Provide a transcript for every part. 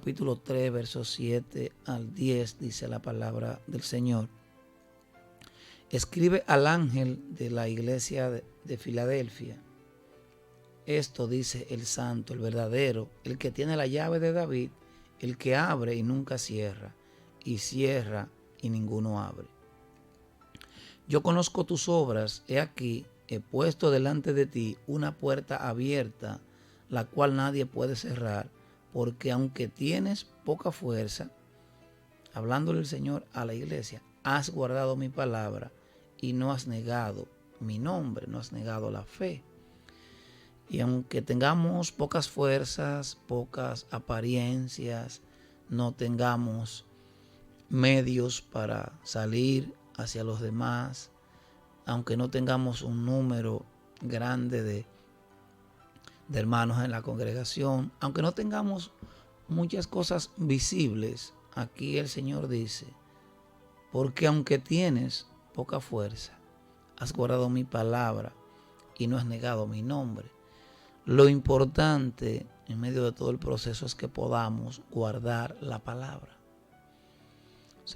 capítulo 3, versos 7 al 10, dice la palabra del Señor. Escribe al ángel de la iglesia de Filadelfia. Esto dice el santo, el verdadero, el que tiene la llave de David, el que abre y nunca cierra, y cierra y ninguno abre. Yo conozco tus obras, he aquí, he puesto delante de ti una puerta abierta, la cual nadie puede cerrar, porque aunque tienes poca fuerza, hablándole el Señor a la iglesia, has guardado mi palabra y no has negado mi nombre, no has negado la fe. Y aunque tengamos pocas fuerzas, pocas apariencias, no tengamos medios para salir hacia los demás, aunque no tengamos un número grande de hermanos en la congregación, aunque no tengamos muchas cosas visibles, aquí el Señor dice, porque aunque tienes poca fuerza, has guardado mi palabra y no has negado mi nombre. Lo importante en medio de todo el proceso es que podamos guardar la palabra.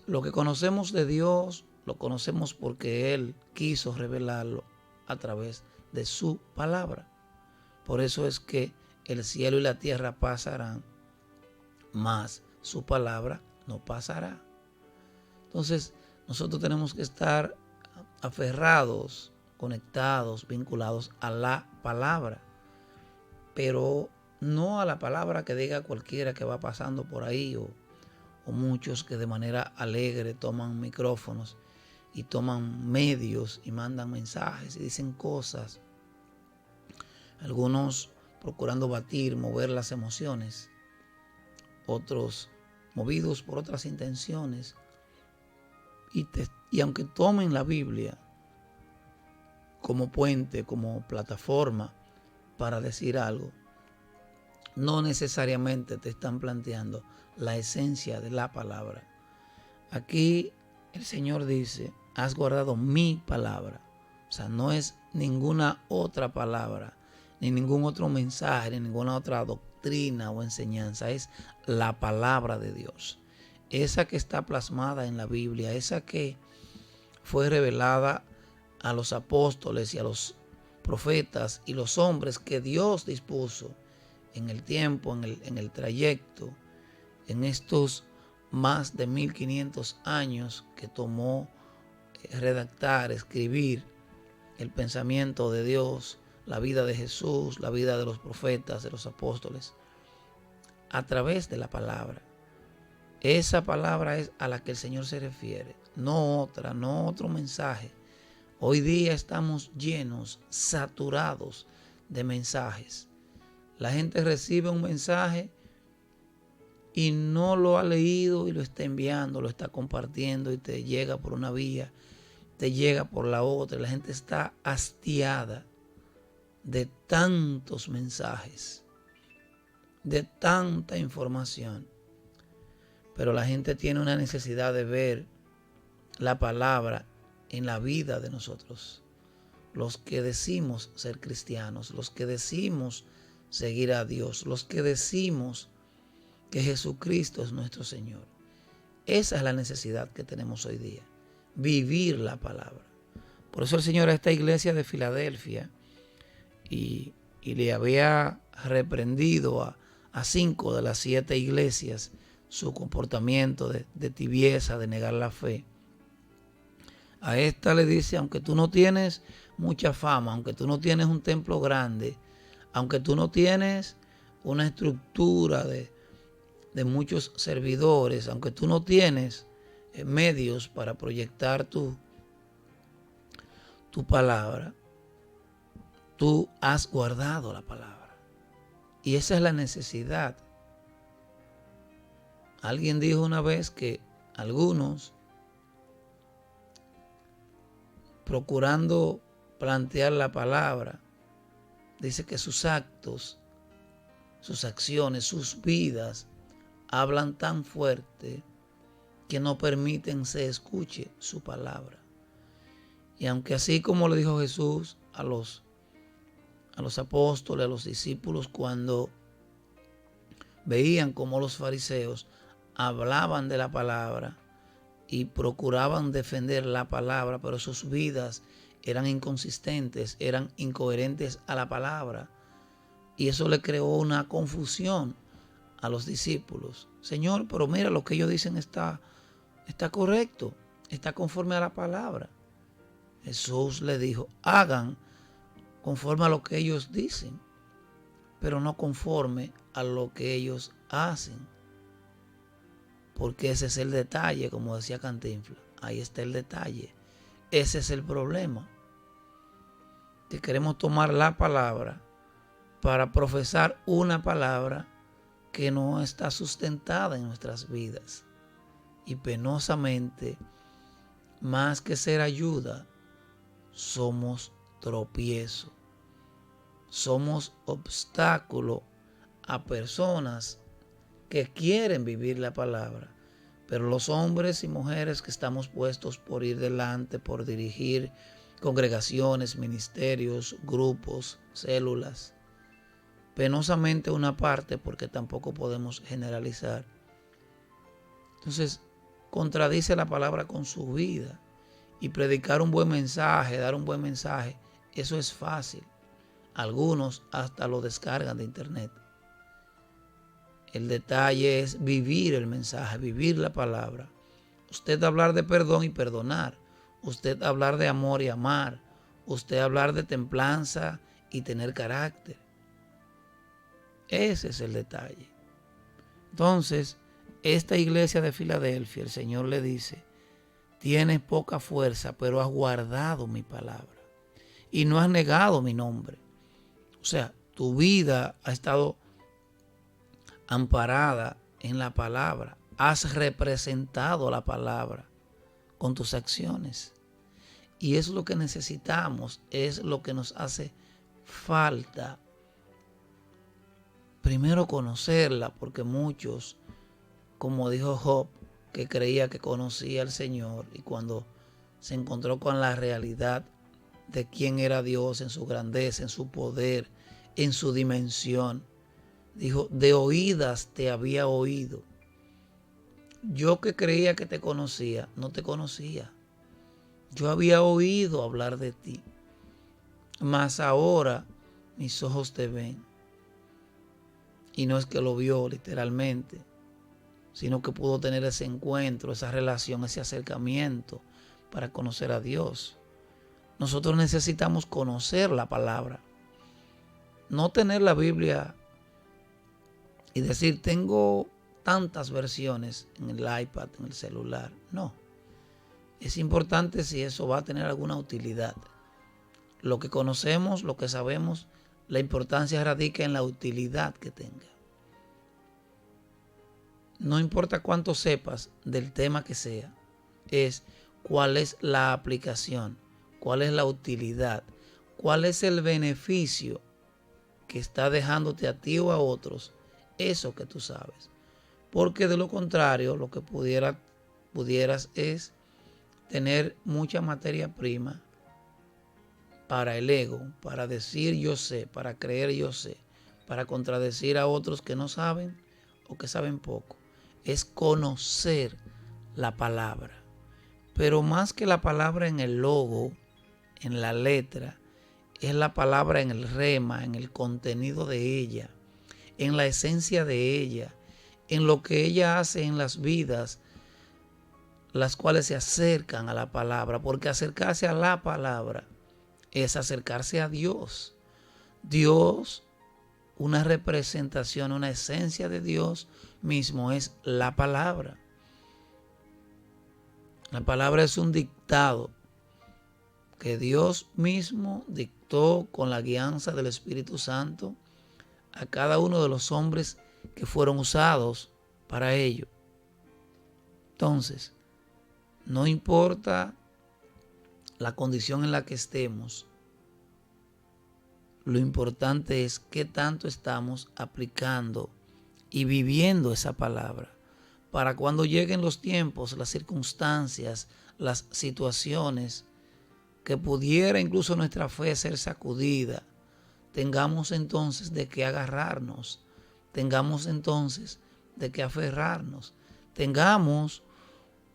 Lo que conocemos de Dios, lo conocemos porque Él quiso revelarlo a través de su palabra. Por eso es que el cielo y la tierra pasarán, mas su palabra no pasará. Entonces, nosotros tenemos que estar aferrados, conectados, vinculados a la palabra, pero no a la palabra que diga cualquiera que va pasando por ahí o muchos que de manera alegre toman micrófonos y toman medios y mandan mensajes y dicen cosas. Algunos procurando mover las emociones, otros movidos por otras intenciones. Y aunque tomen la Biblia como puente, como plataforma para decir algo, no necesariamente te están planteando la esencia de la palabra. Aquí el Señor dice, has guardado mi palabra. O sea, no es ninguna otra palabra, ni ningún otro mensaje, ni ninguna otra doctrina o enseñanza. Es la palabra de Dios. Esa que está plasmada en la Biblia, esa que fue revelada a los apóstoles y a los profetas y los hombres que Dios dispuso en el tiempo, en el trayecto, en estos más de 1500 años que tomó redactar, escribir el pensamiento de Dios, la vida de Jesús, la vida de los profetas, de los apóstoles, a través de la palabra. Esa palabra es a la que el Señor se refiere, no otra, no otro mensaje. Hoy día estamos llenos, saturados de mensajes. La gente recibe un mensaje y no lo ha leído y lo está enviando, lo está compartiendo y te llega por una vía, te llega por la otra. La gente está hastiada de tantos mensajes, de tanta información. Pero la gente tiene una necesidad de ver la palabra en la vida de nosotros. Los que decimos ser cristianos, los que decimos seguir a Dios, los que decimos que Jesucristo es nuestro Señor. Esa es la necesidad que tenemos hoy día, vivir la palabra. Por eso el Señor a esta iglesia de Filadelfia y le había reprendido a 5 de las 7 iglesias su comportamiento de tibieza, de negar la fe. A esta le dice, aunque tú no tienes mucha fama, aunque tú no tienes un templo grande, aunque tú no tienes una estructura de muchos servidores, aunque tú no tienes medios para proyectar tu palabra, tú has guardado la palabra. Y esa es la necesidad. Alguien dijo una vez que algunos, procurando plantear la palabra, dice que sus actos, sus acciones, sus vidas hablan tan fuerte que no permiten se escuche su palabra. Y aunque así como le dijo Jesús a los apóstoles, a los discípulos, cuando veían cómo los fariseos hablaban de la palabra y procuraban defender la palabra, pero sus vidas eran inconsistentes, eran incoherentes a la palabra. Y eso le creó una confusión a los discípulos. Señor, pero mira, lo que ellos dicen está correcto, está conforme a la palabra. Jesús le dijo, hagan conforme a lo que ellos dicen, pero no conforme a lo que ellos hacen. Porque ese es el detalle, como decía Cantinflas. Ahí está el detalle. Ese es el problema. Que queremos tomar la palabra para profesar una palabra que no está sustentada en nuestras vidas. Y penosamente, más que ser ayuda, somos tropiezo. Somos obstáculo a personas que quieren vivir la palabra. Pero los hombres y mujeres que estamos puestos por ir delante, por dirigir congregaciones, ministerios, grupos, células, penosamente una parte, porque tampoco podemos generalizar. Entonces, contradice la palabra con su vida. Y predicar un buen mensaje, dar un buen mensaje, eso es fácil. Algunos hasta lo descargan de internet. El detalle es vivir el mensaje, vivir la palabra. Usted hablar de perdón y perdonar. Usted hablar de amor y amar. Usted hablar de templanza y tener carácter. Ese es el detalle. Entonces, esta iglesia de Filadelfia, el Señor le dice, tienes poca fuerza, pero has guardado mi palabra y no has negado mi nombre. O sea, tu vida ha estado amparada en la palabra. Has representado la palabra con tus acciones. Y es lo que necesitamos, es lo que nos hace falta. Primero conocerla, porque muchos, como dijo Job, que creía que conocía al Señor, y cuando se encontró con la realidad de quién era Dios en su grandeza, en su poder, en su dimensión, dijo, de oídas te había oído. Yo que creía que te conocía, no te conocía. Yo había oído hablar de ti, mas ahora mis ojos te ven. Y no es que lo vio literalmente, sino que pudo tener ese encuentro, esa relación, ese acercamiento para conocer a Dios. Nosotros necesitamos conocer la palabra, no tener la Biblia y decir, tengo tantas versiones en el iPad, en el celular. No. Es importante si eso va a tener alguna utilidad. Lo que conocemos, lo que sabemos, la importancia radica en la utilidad que tenga. No importa cuánto sepas del tema que sea, es cuál es la aplicación, cuál es la utilidad, cuál es el beneficio que está dejándote a ti o a otros eso que tú sabes. Porque de lo contrario, lo que pudieras es tener mucha materia prima para el ego, para decir yo sé, para creer yo sé, para contradecir a otros que no saben o que saben poco. Es conocer la palabra. Pero más que la palabra en el logo, en la letra, es la palabra en el rema, en el contenido de ella, en la esencia de ella, en lo que ella hace en las vidas, las cuales se acercan a la palabra, porque acercarse a la palabra es acercarse a Dios. Dios, una representación, una esencia de Dios mismo es la palabra. La palabra es un dictado que Dios mismo dictó con la guianza del Espíritu Santo a cada uno de los hombres que fueron usados para ello. Entonces, no importa la condición en la que estemos, lo importante es qué tanto estamos aplicando y viviendo esa palabra, para cuando lleguen los tiempos, las circunstancias, las situaciones, que pudiera incluso nuestra fe ser sacudida, tengamos entonces de qué agarrarnos tengamos entonces de qué aferrarnos. Tengamos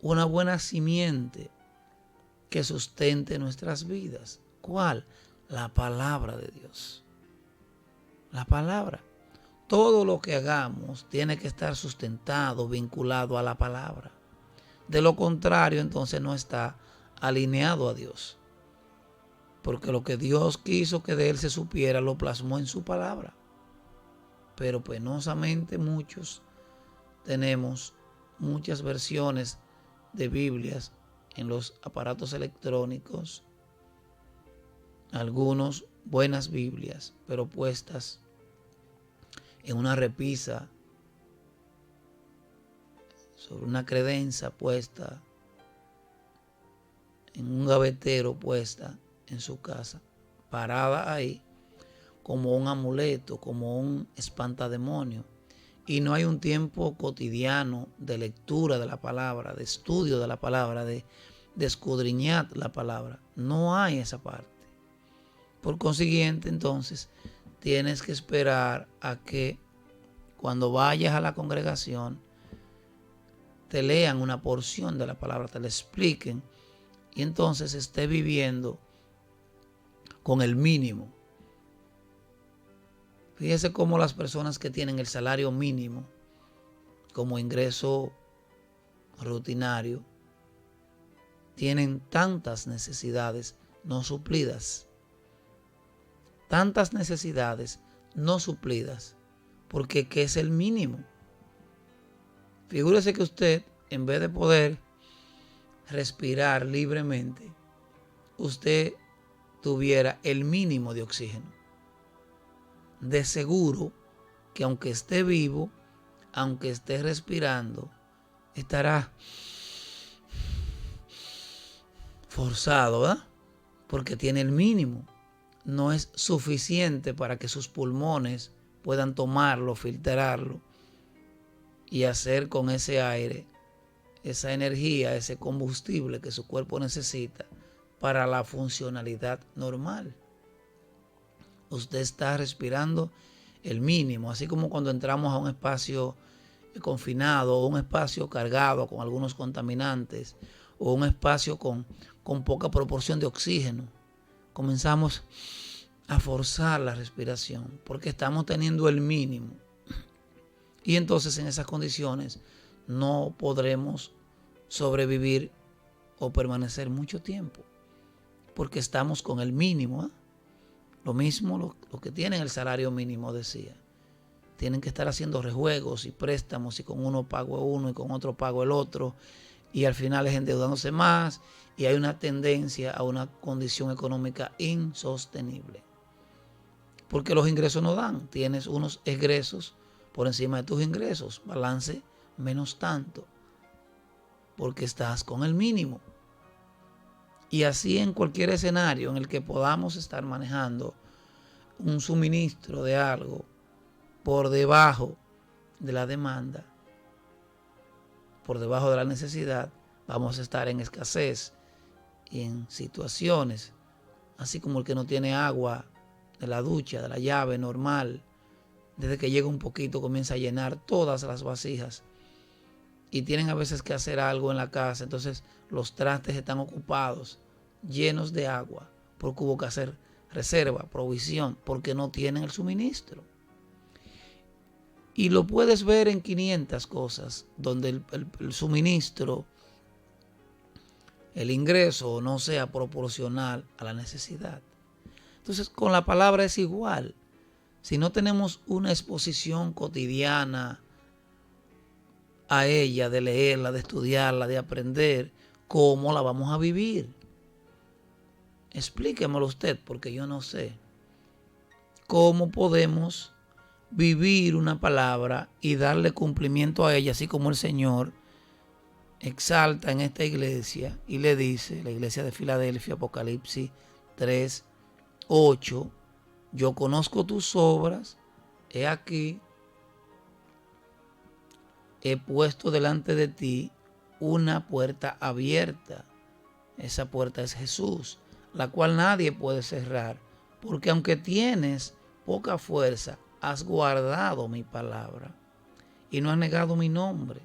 una buena simiente que sustente nuestras vidas. ¿Cuál? La palabra de Dios. La palabra. Todo lo que hagamos tiene que estar sustentado, vinculado a la palabra. De lo contrario, entonces no está alineado a Dios. Porque lo que Dios quiso que de él se supiera, lo plasmó en su palabra. Pero penosamente muchos tenemos muchas versiones de Biblias en los aparatos electrónicos, algunos buenas Biblias, pero puestas en una repisa, sobre una credenza puesta, en un gavetero puesta en su casa, parada ahí como un amuleto, como un espantademonio. Y no hay un tiempo cotidiano de lectura de la palabra, de estudio de la palabra, de escudriñar la palabra. No hay esa parte. Por consiguiente, entonces, tienes que esperar a que cuando vayas a la congregación te lean una porción de la palabra, te la expliquen y entonces esté viviendo con el mínimo. Fíjese cómo las personas que tienen el salario mínimo como ingreso rutinario tienen tantas necesidades no suplidas. Tantas necesidades no suplidas. Porque ¿qué es el mínimo? Figúrese que usted, en vez de poder respirar libremente, usted tuviera el mínimo de oxígeno. De seguro que aunque esté vivo, aunque esté respirando, estará forzado, ¿verdad? Porque tiene el mínimo. No es suficiente para que sus pulmones puedan tomarlo, filtrarlo y hacer con ese aire, esa energía, ese combustible que su cuerpo necesita para la funcionalidad normal. Usted está respirando el mínimo, así como cuando entramos a un espacio confinado o un espacio cargado con algunos contaminantes o un espacio con poca proporción de oxígeno. Comenzamos a forzar la respiración porque estamos teniendo el mínimo. Y entonces en esas condiciones no podremos sobrevivir o permanecer mucho tiempo porque estamos con el mínimo. Lo mismo lo que tienen el salario mínimo, decía. Tienen que estar haciendo rejuegos y préstamos y con uno pago uno y con otro pago el otro y al final es endeudándose más y hay una tendencia a una condición económica insostenible. Porque los ingresos no dan. Tienes unos egresos por encima de tus ingresos. Balance menos tanto. Porque estás con el mínimo. Y así en cualquier escenario en el que podamos estar manejando un suministro de algo por debajo de la demanda, por debajo de la necesidad, vamos a estar en escasez y en situaciones, así como el que no tiene agua de la ducha, de la llave normal, desde que llega un poquito comienza a llenar todas las vasijas y tienen a veces que hacer algo en la casa, entonces los trastes están ocupados, llenos de agua, porque hubo que hacer reserva, provisión, porque no tienen el suministro. Y lo puedes ver en 500 cosas, donde el suministro, el ingreso no sea proporcional a la necesidad. Entonces, con la palabra es igual. Si no tenemos una exposición cotidiana a ella, de leerla, de estudiarla, de aprender, ¿cómo la vamos a vivir? Explíquemelo usted, porque yo no sé. ¿Cómo podemos vivir una palabra y darle cumplimiento a ella, así como el Señor exalta en esta iglesia y le dice, la iglesia de Filadelfia, Apocalipsis 3:8, yo conozco tus obras, he aquí, he puesto delante de ti una puerta abierta. Esa puerta es Jesús, la cual nadie puede cerrar, porque aunque tienes poca fuerza, has guardado mi palabra y no has negado mi nombre.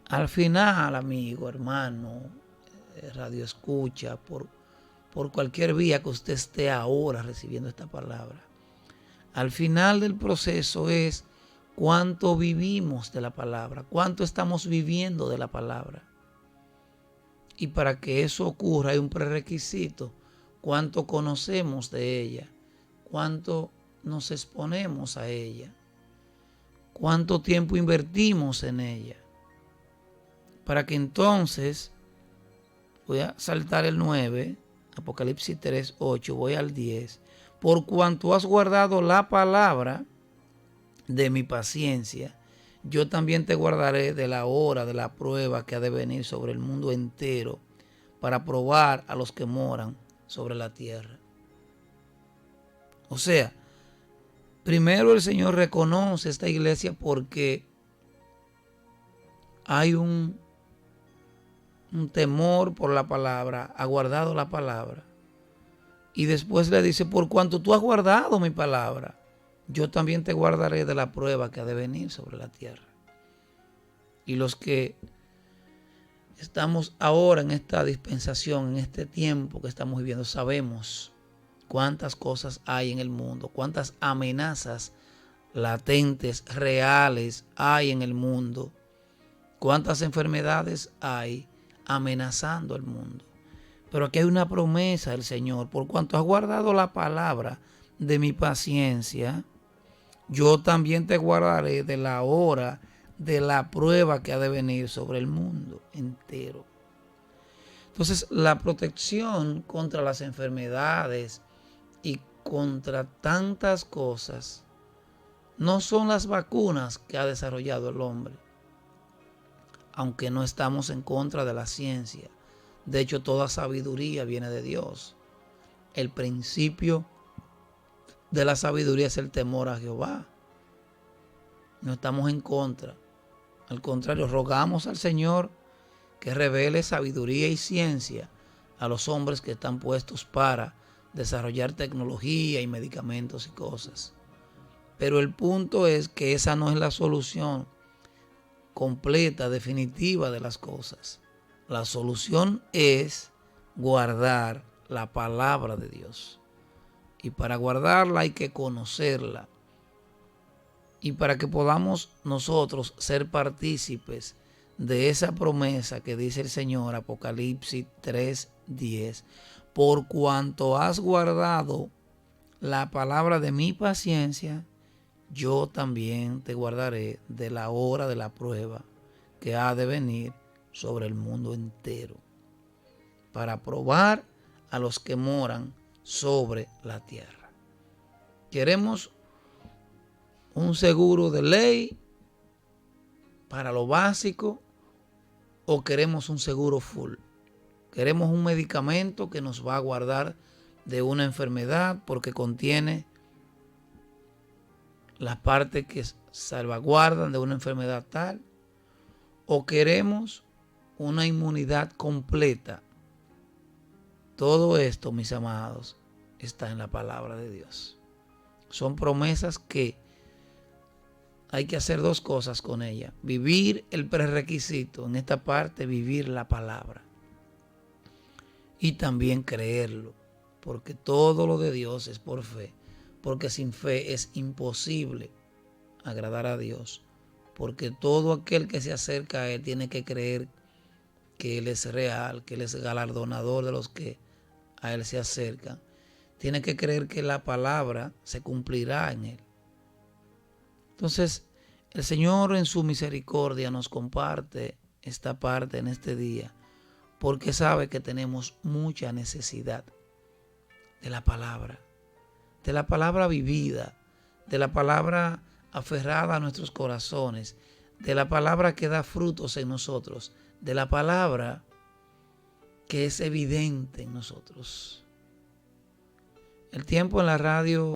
Al final, amigo, hermano, radio escucha, por cualquier vía que usted esté ahora recibiendo esta palabra, al final del proceso es cuánto vivimos de la palabra, cuánto estamos viviendo de la palabra. Y para que eso ocurra hay un prerequisito: cuánto conocemos de ella, cuánto nos exponemos a ella, cuánto tiempo invertimos en ella. Para que entonces, voy a saltar el 9, Apocalipsis 3, 8, voy al 10. Por cuanto has guardado la palabra de mi paciencia, yo también te guardaré de la hora de la prueba que ha de venir sobre el mundo entero, para probar a los que moran sobre la tierra. O sea, primero el Señor reconoce esta iglesia porque hay un temor por la palabra, ha guardado la palabra. Y después le dice: por cuanto tú has guardado mi palabra, yo también te guardaré de la prueba que ha de venir sobre la tierra. Y los que estamos ahora en esta dispensación, en este tiempo que estamos viviendo, sabemos cuántas cosas hay en el mundo, cuántas amenazas latentes, reales hay en el mundo, cuántas enfermedades hay amenazando al mundo. Pero aquí hay una promesa del Señor: por cuanto has guardado la palabra de mi paciencia, yo también te guardaré de la hora de la prueba que ha de venir sobre el mundo entero. Entonces, la protección contra las enfermedades y contra tantas cosas no son las vacunas que ha desarrollado el hombre, aunque no estamos en contra de la ciencia. De hecho, toda sabiduría viene de Dios. El principio de la sabiduría es el temor a Jehová. No estamos en contra. Al contrario, rogamos al Señor que revele sabiduría y ciencia a los hombres que están puestos para desarrollar tecnología y medicamentos y cosas. Pero el punto es que esa no es la solución completa, definitiva de las cosas. La solución es guardar la palabra de Dios. Y para guardarla hay que conocerla. Y para que podamos nosotros ser partícipes de esa promesa que dice el Señor, Apocalipsis 3:10, por cuanto has guardado la palabra de mi paciencia, yo también te guardaré de la hora de la prueba que ha de venir sobre el mundo entero, para probar a los que moran sobre la tierra. Queremos un seguro de ley para lo básico, o queremos un seguro full. Queremos un medicamento que nos va a guardar de una enfermedad porque contiene las partes que salvaguardan de una enfermedad tal, o queremos una inmunidad completa. Todo esto, mis amados, está en la palabra de Dios. Son promesas que hay que hacer dos cosas con ella: vivir el prerequisito, en esta parte vivir la palabra, y también creerlo, porque todo lo de Dios es por fe, porque sin fe es imposible agradar a Dios, porque todo aquel que se acerca a Él tiene que creer que Él es real, que Él es galardonador de los que a Él se acercan. Tiene que creer que la palabra se cumplirá en Él. Entonces, el Señor en su misericordia nos comparte esta parte en este día, porque sabe que tenemos mucha necesidad de la palabra vivida, de la palabra aferrada a nuestros corazones, de la palabra que da frutos en nosotros, de la palabra que es evidente en nosotros. El tiempo en la radio